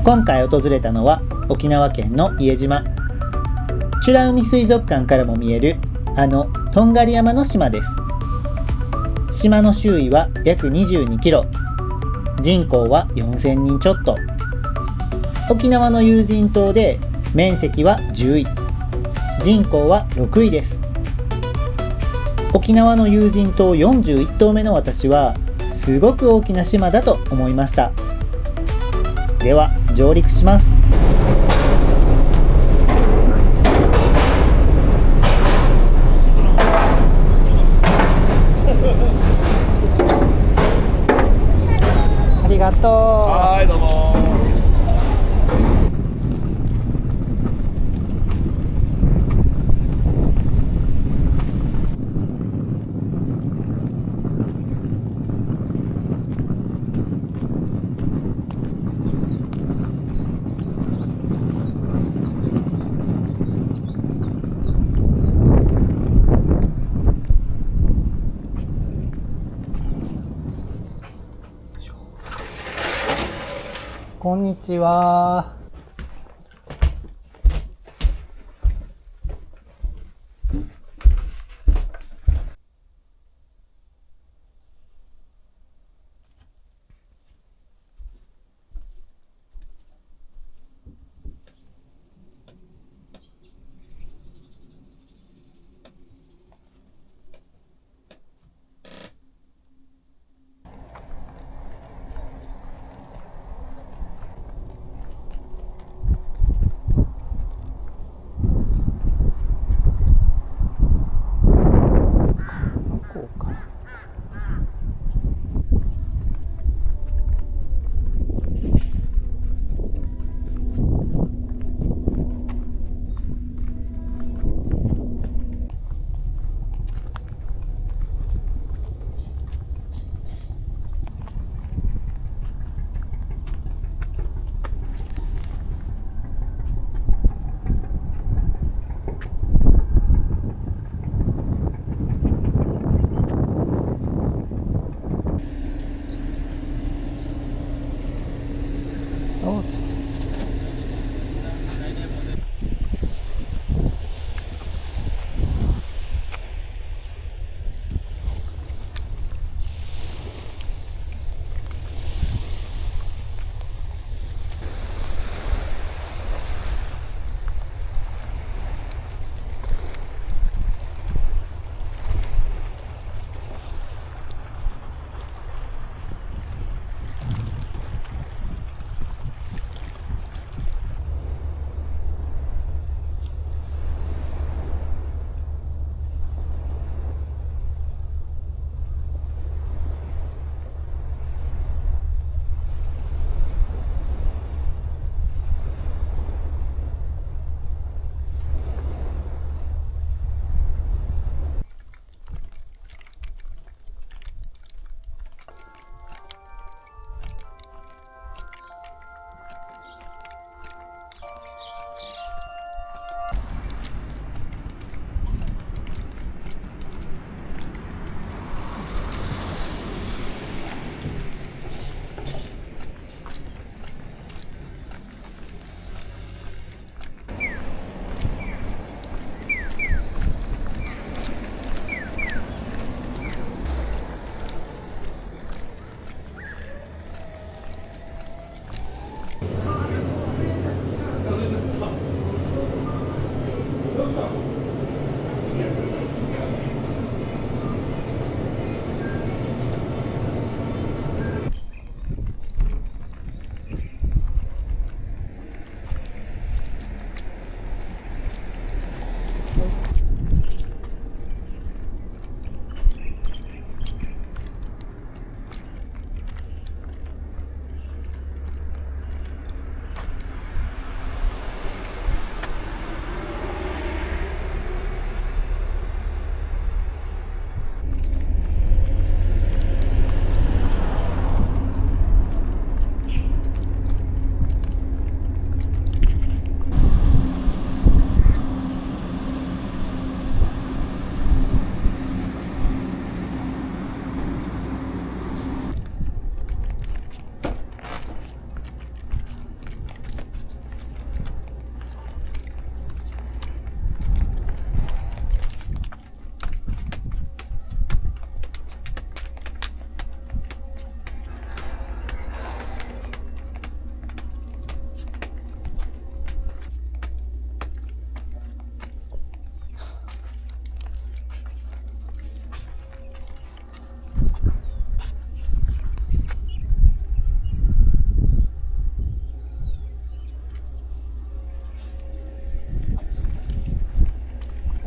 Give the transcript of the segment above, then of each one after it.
今回訪れたのは沖縄県の伊江島。美ら海水族館からも見えるとんがり山の島です。島の周囲は約22キロ、人口は4000人ちょっと。沖縄の有人島で面積は10位、人口は6位です。沖縄の有人島41島目の私はすごく大きな島だと思いました。では上陸します。ありがとう。はい、どうも。こんにちは。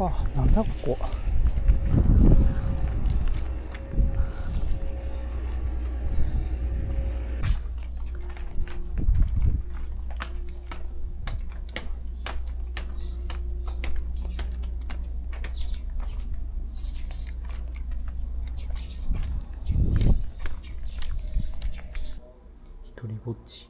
あ、なんだここ。一人ぼっち。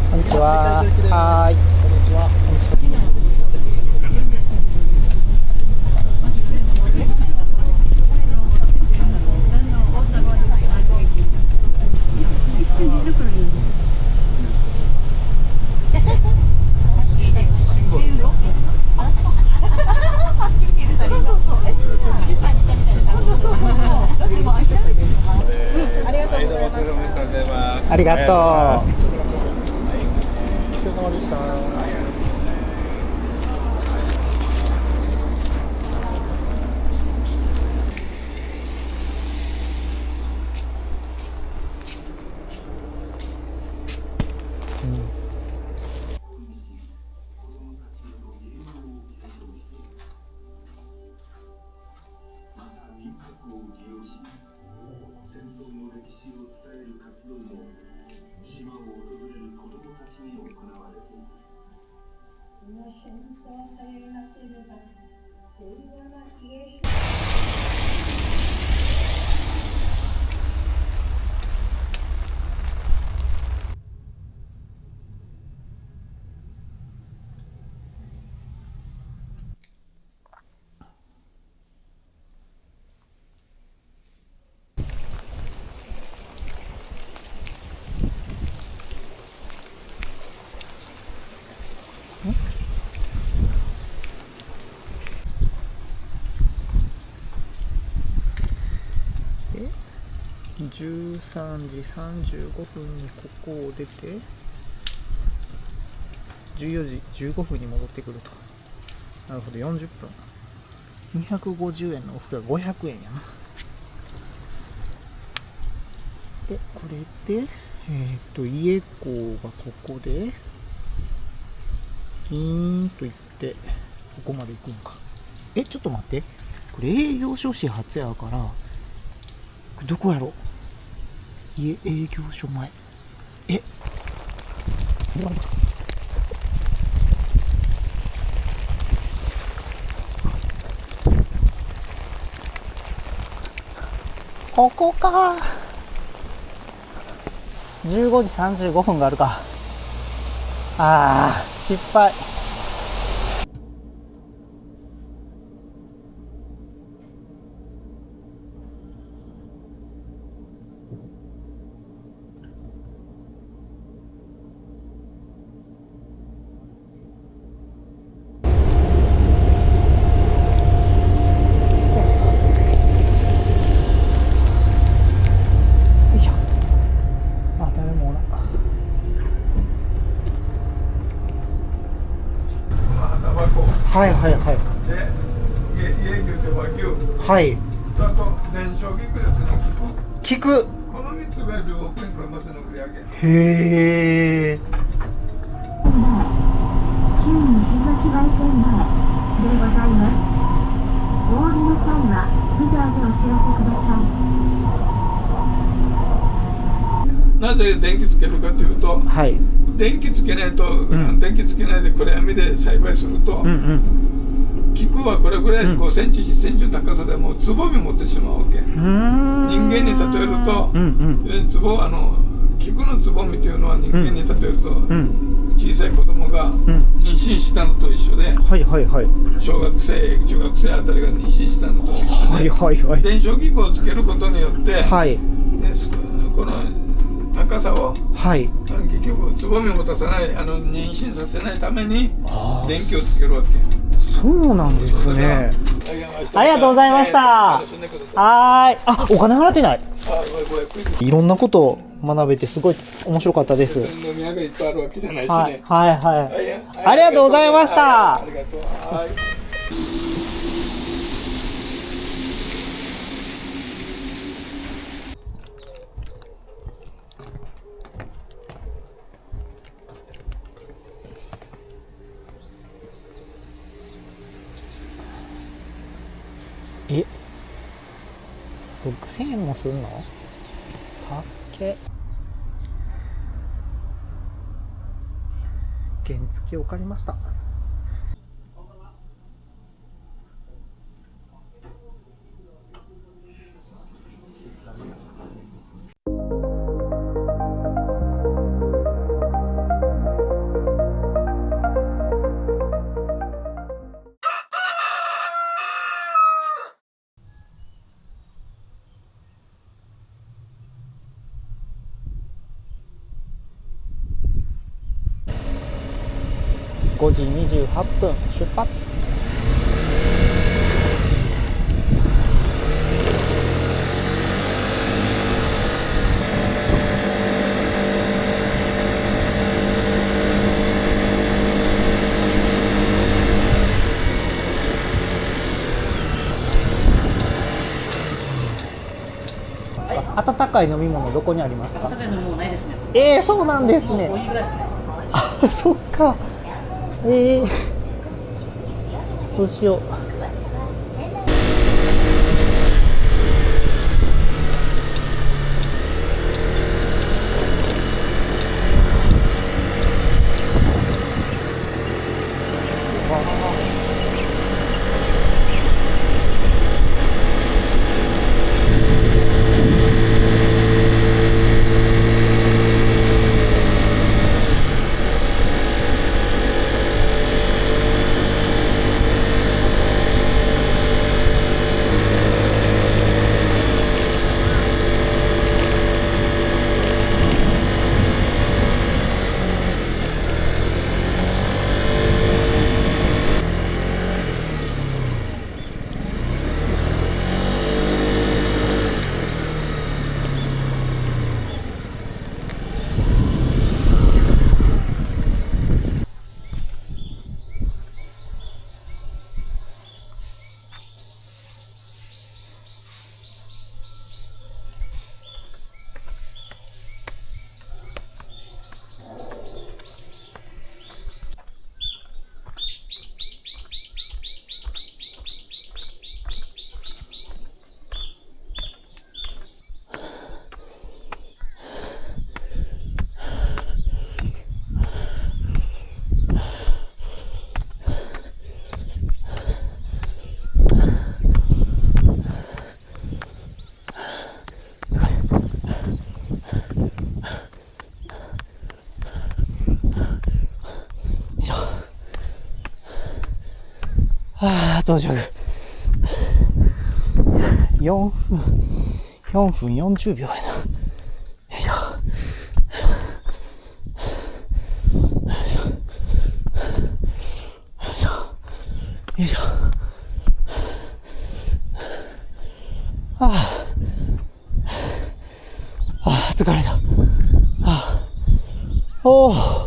こんにちは。はい。こんにちは。ありがとう。お疲れ様でした。13時35分にここを出て14時15分に戻ってくると。なるほど、40分。250円の往復が500円やな。で、これで家港がここでピーンと行ってここまで行くのか。ちょっと待って、これ営業所始発やから、これどこやろ。家営業所前。ここか。15時35分があるか。失敗。はいはいはい。で、家牛って和牛。はい。あと年少菊です聞く。この3つが10億円超えますの売り上げ。へえ。旧西崎売店前でございます。お降りの際はブザーでお知らせください。なぜ電気つけるかというと、はい。電気つけないと、ん電気つけないで暗闇で栽培すると、うんうん。菊はこれぐらい5センチ10センチの高さでもうつぼみ持ってしまうわけ。人間に例えると、菊のつぼみというのは人間に例えると、小さい子供が妊娠したのと一緒で、はいはいはい。小学生中学生あたりが妊娠したのと一緒で、はいはいはい。電子機構をつけることによって、はい。この高さをはい。結局つぼみを持たせない妊娠させないために電気をつけるわけ。そうなんですね。ありがとうございました。楽しんでください。はーい。あ、お金払ってない。500いろんなことを学べてすごい面白かったです。飲み屋がいっぱいあるわけじゃないしね。はいはいはい。はいありがとうございましたありがとう。はい。え、6000円もすんの？たっけ。原付を借りました。5時28分出発。温かい飲み物どこにありますか？温かい飲み物ないですね。そうなんですね。コーヒーぐらいしかないです。あ、そっか。どうしよう。到着。4分40秒やな。よいしょ。よいしょ。疲れた。おー。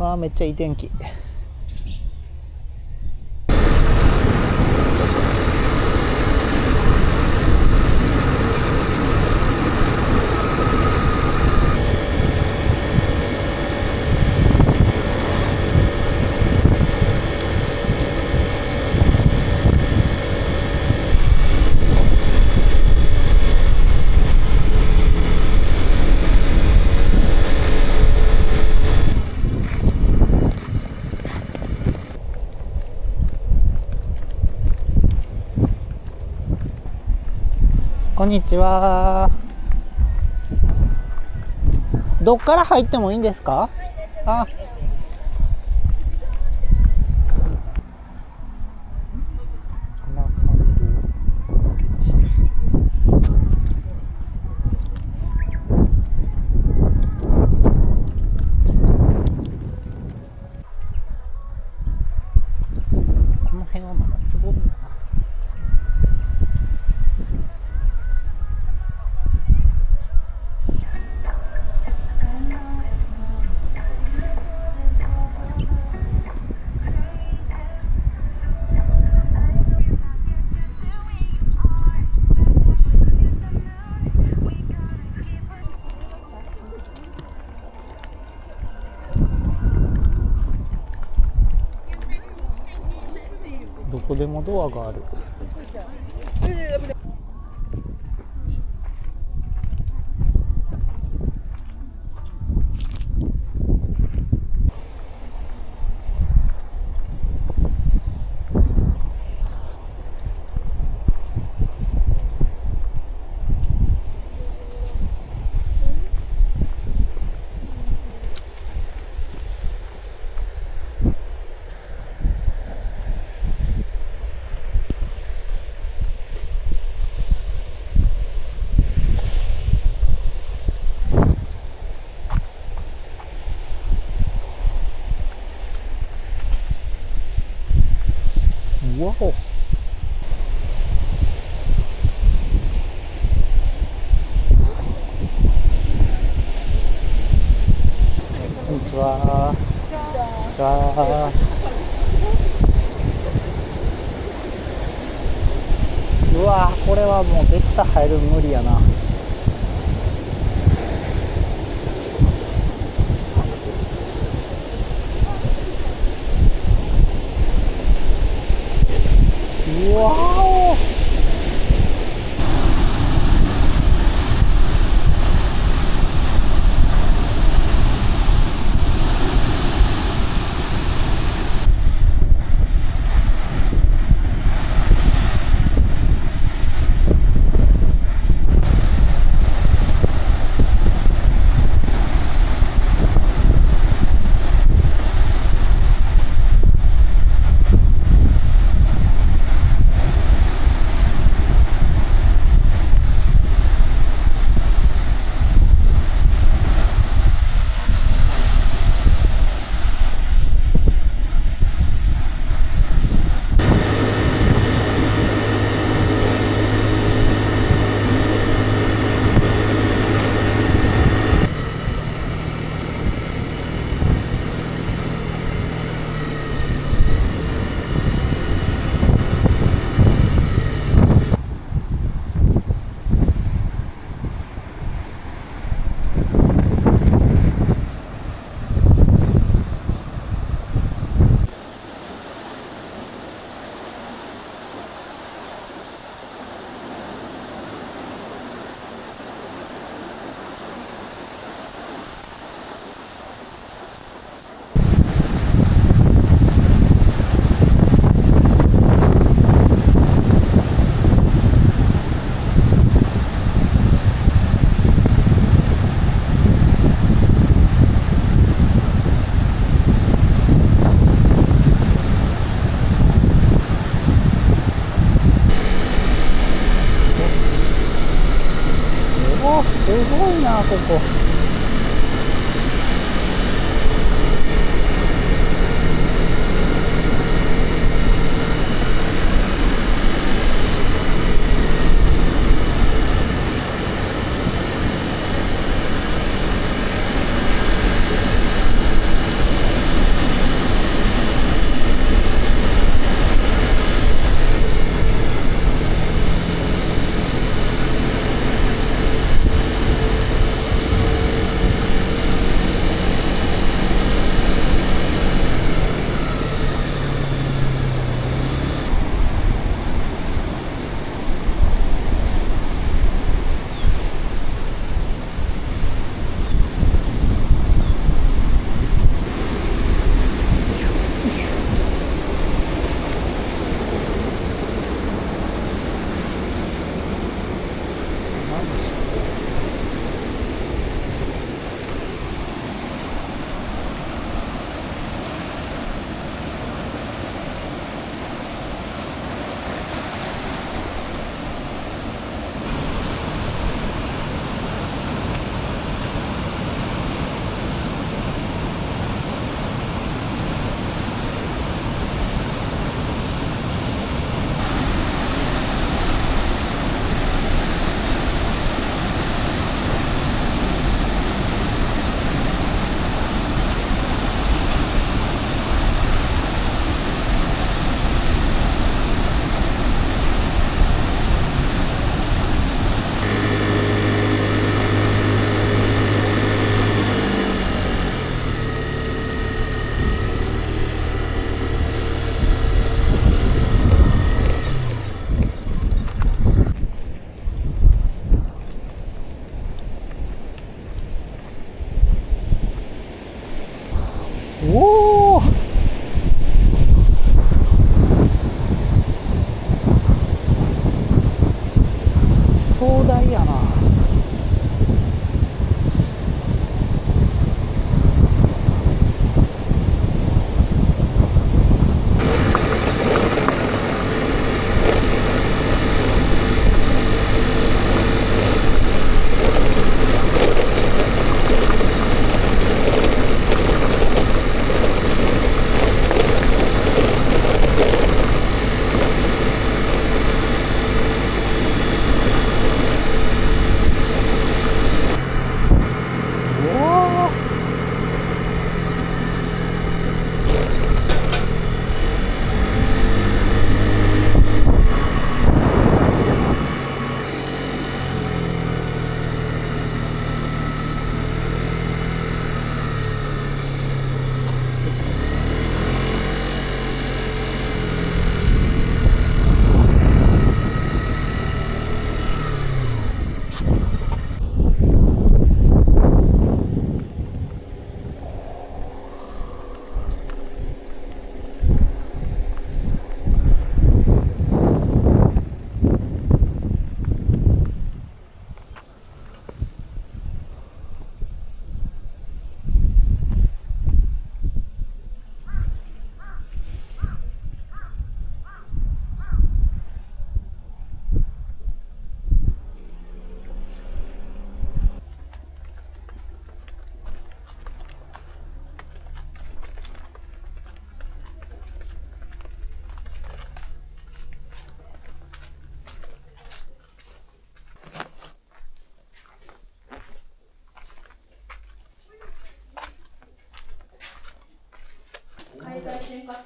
あーめっちゃいい天気。こんにちは。どっから入ってもいいんですか？あ、花参道ロケ地。この辺はまだつぼみだな。どこでもドアがある。わお。こんにちは。こんにちは。うわー、これはもう絶対入るの無理やな。うわお。すごいなここ。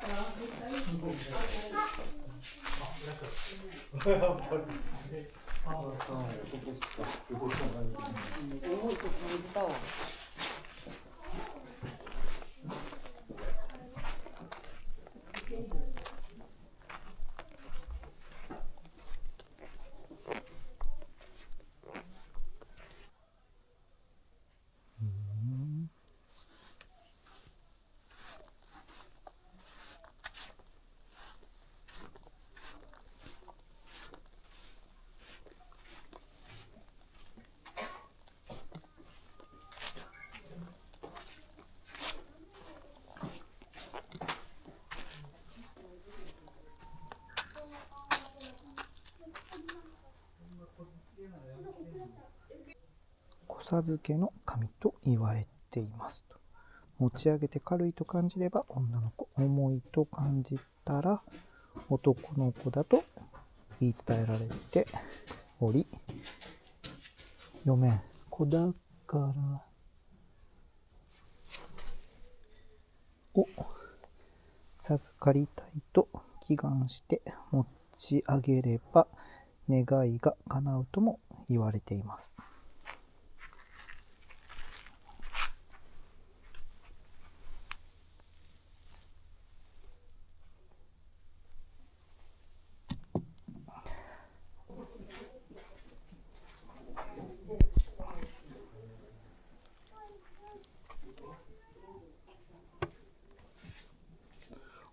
重いと感じたわ。子授けの神と言われていますと。持ち上げて軽いと感じれば女の子、重いと感じたら男の子だと言い伝えられており、読めん。子だからを授かりたいと祈願して持ち上げれば願いが叶うとも言われています。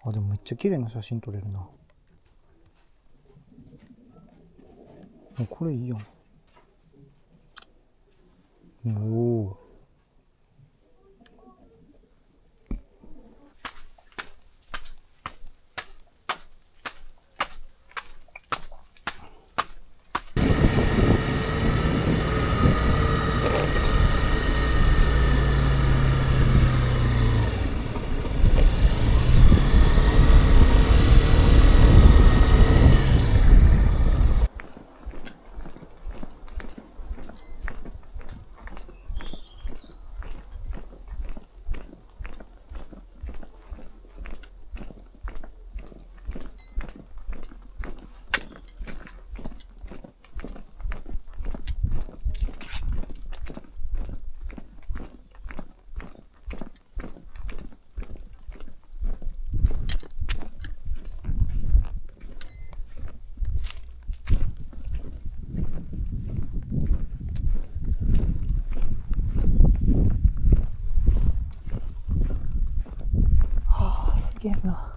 あ、でもめっちゃ綺麗な写真撮れるな。これいいやん。おお。すげえな。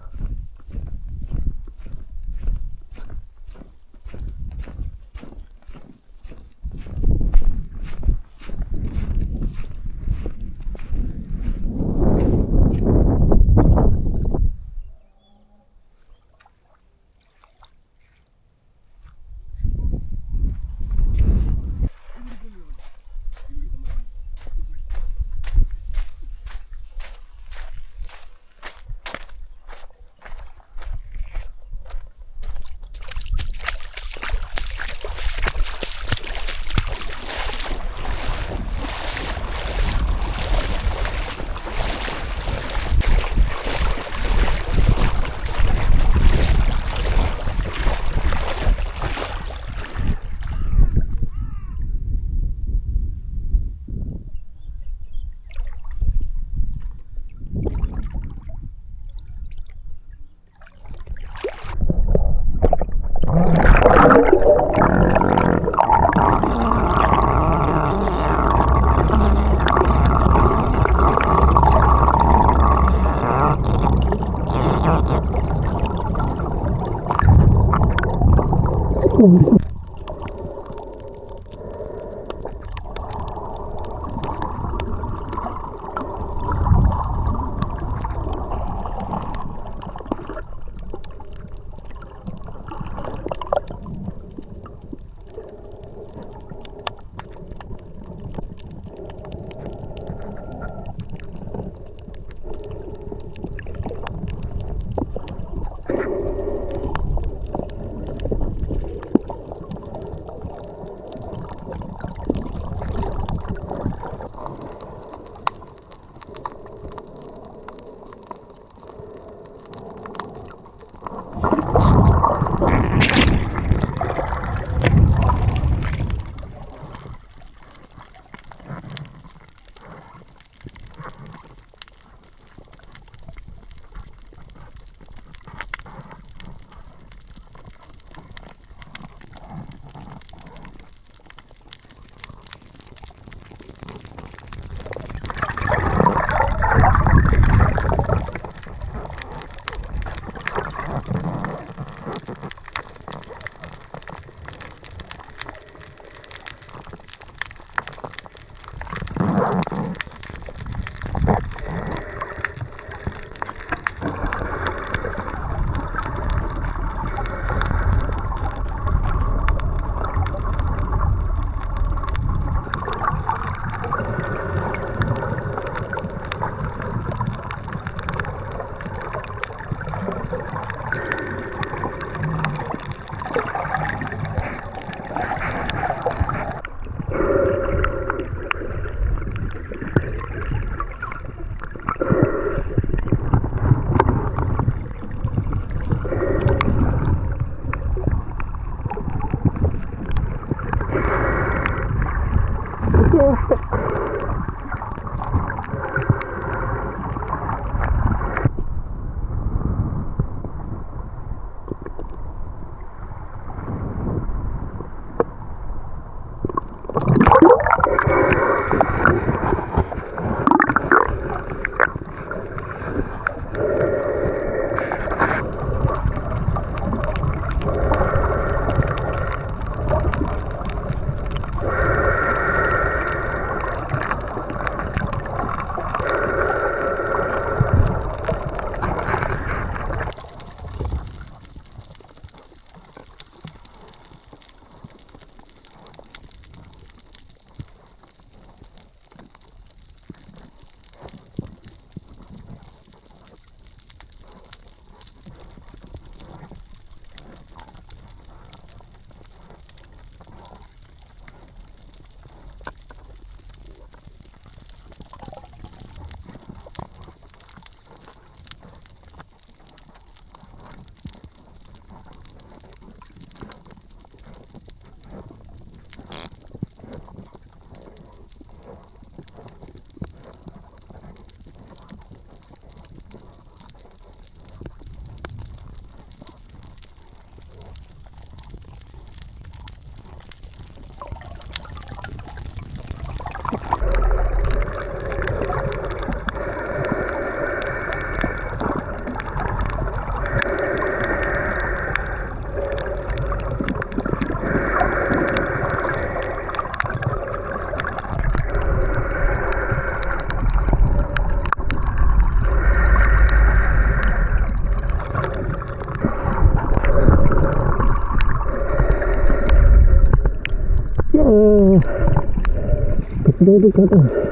滑り方。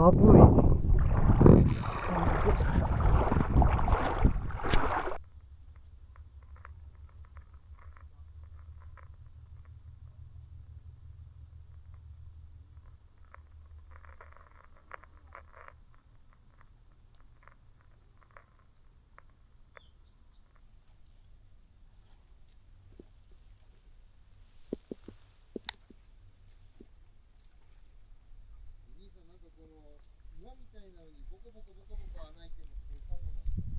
寒い。岩みたいなのにボコボコボコボコ穴開いてるのってサンゴなんですよ。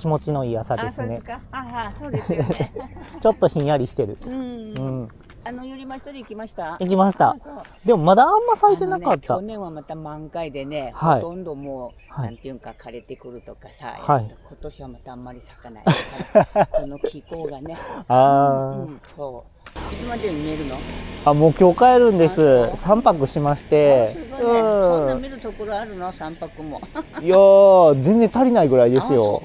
気持ちのいい朝ですね。そうですか。そうですよね。ちょっとひんやりしてる。うん。ゆりましとで行きました。行きました。でもまだあんま咲いてなかった。去年はまた満開でね、ほとんどもう、なんていうか枯れてくるとかさ、今年はまたあんまり咲かない。この気候がね。そう。いつまでに見えるの？もう今日帰るんです。3泊しまして。そんな見るところあるの？3泊も。いやー、全然足りないぐらいですよ。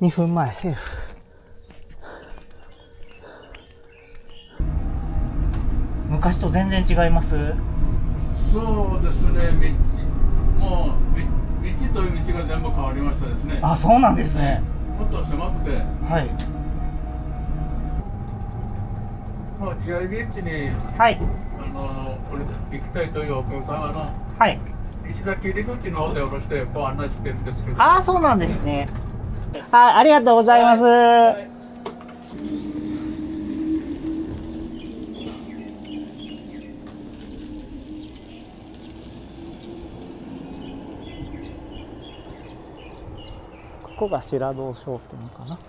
2分前セーフ。昔と全然違います？そうですね。もう道という道が全部変わりましたですね。そうなんですね。もっと狭くて、日帰りビーチに、行きたいというお客様の、石垣入り口の方で降ろしてご案内してるんですけど。そうなんですね。ありがとうございます。ここが白堂商店かな。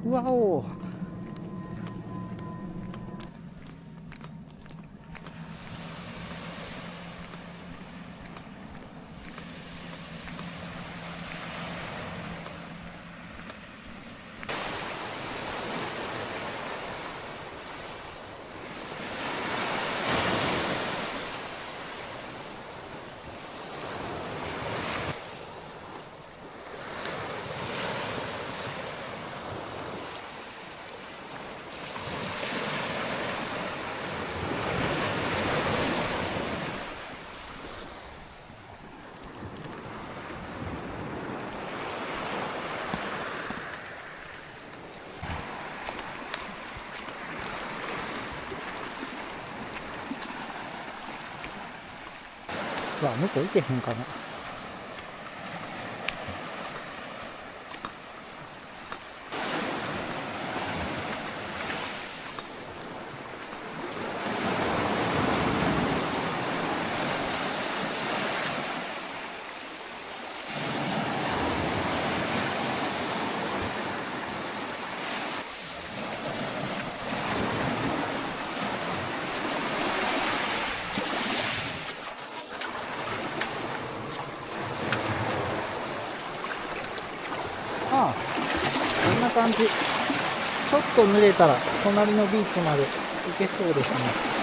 わお。向こう行けへんかな。こんな感じ。ちょっと濡れたら隣のビーチまで行けそうですね。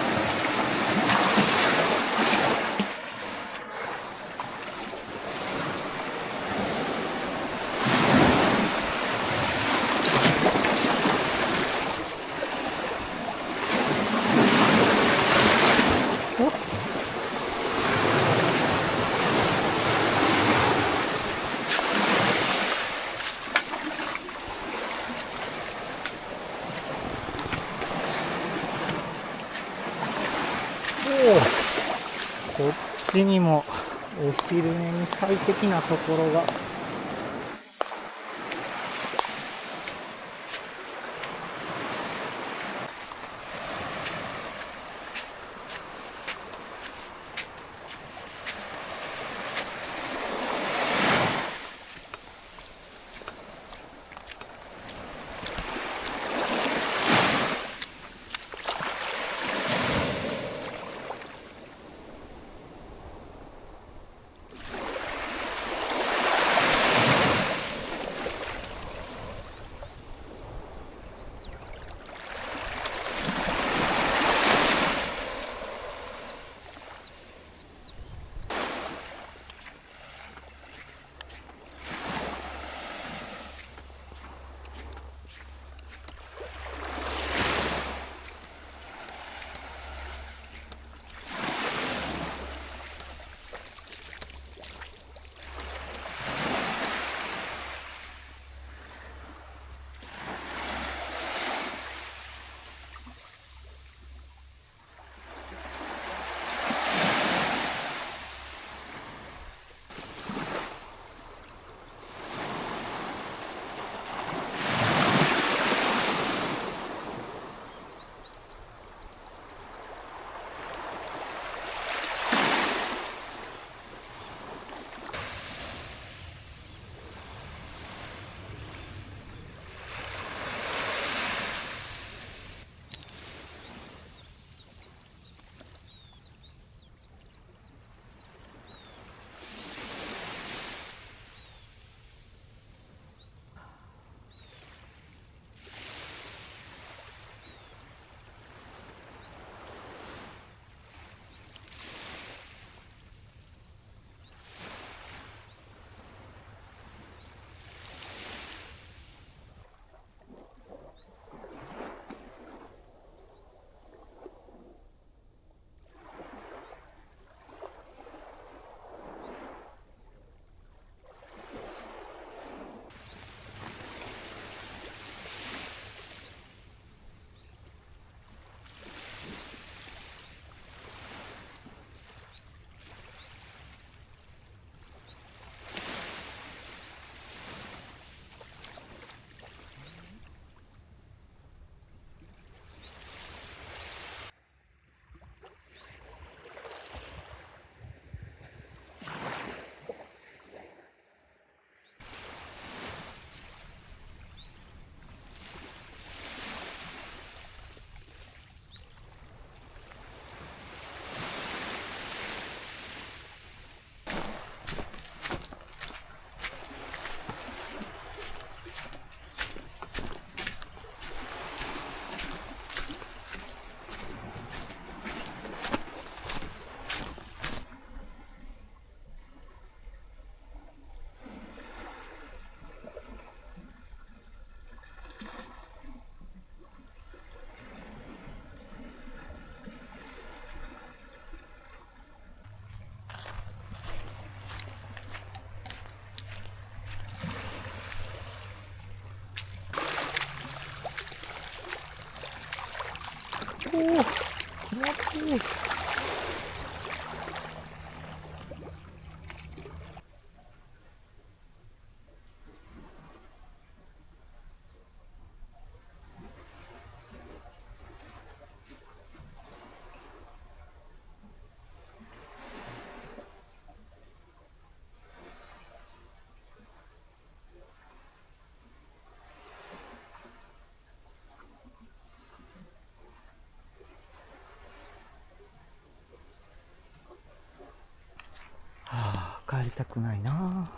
こっちにもお昼寝に最適なところが。気持ちいい。帰りたくないな。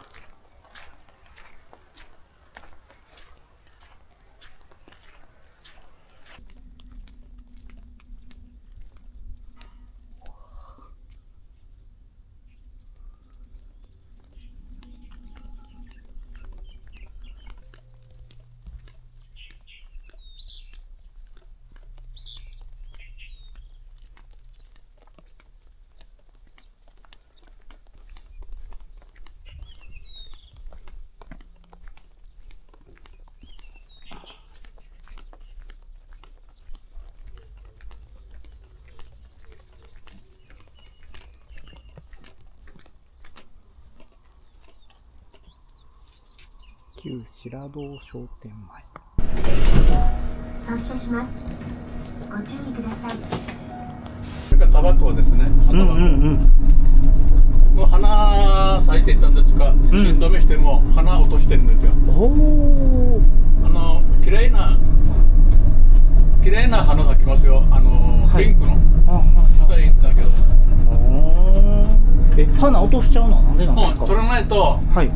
旧白堂商店前。発車します。ご注意ください。それからタバコですね。タバコ。もう花咲いていったんですが、新止めしても花落としてるんですよ。綺麗な花咲きますよ。ピンクの。それいいんだけど。花落としちゃうのはなんでなんですか？取らないと。はい。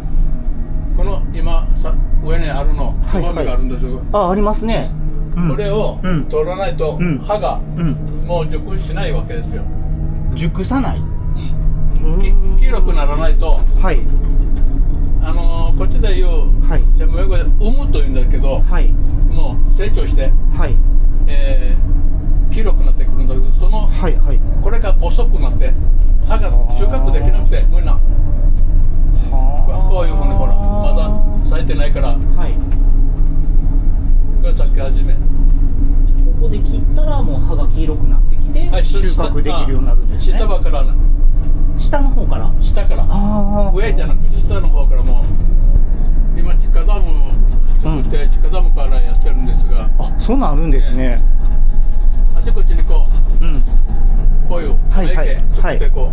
この今上にあるのつぼみがあるんですよ。ありますね。これを取らないと葉がもう熟しないわけですよ。熟さない。黄色くならないと。はい。こっちで言う専門用語で産むというんだけど、もう成長して黄色くなってくるんだけど、そのこれが遅くなって葉が収穫できなくてみんな。こういうふうにほらまだ咲いてないから、これ咲き始め。ここで切ったらもう葉が黄色くなってきて、収穫できるようになるんですね。下から下の方から。下から上じゃなくて下の方からもう今地下ダム作って地下ダムからやってるんですが、そんなんあるんですね。あちこちにこういう苗木作ってこ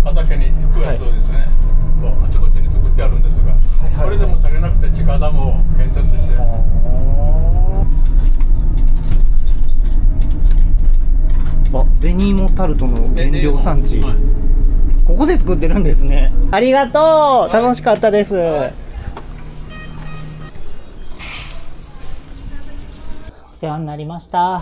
う畑に行くやつをですね、あちこちに作ってあるんですが、これでも足りなくて地下ダムを建設して。紅芋タルトの原料産地。ここで作ってるんですね。ありがとう。楽しかったです。お世話になりました。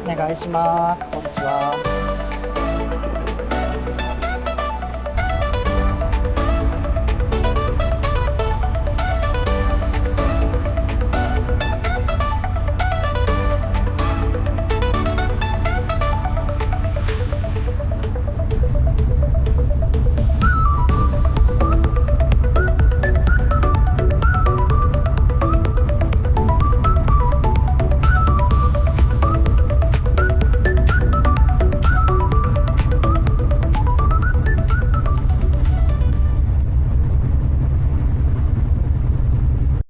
お願いします。こんにちは。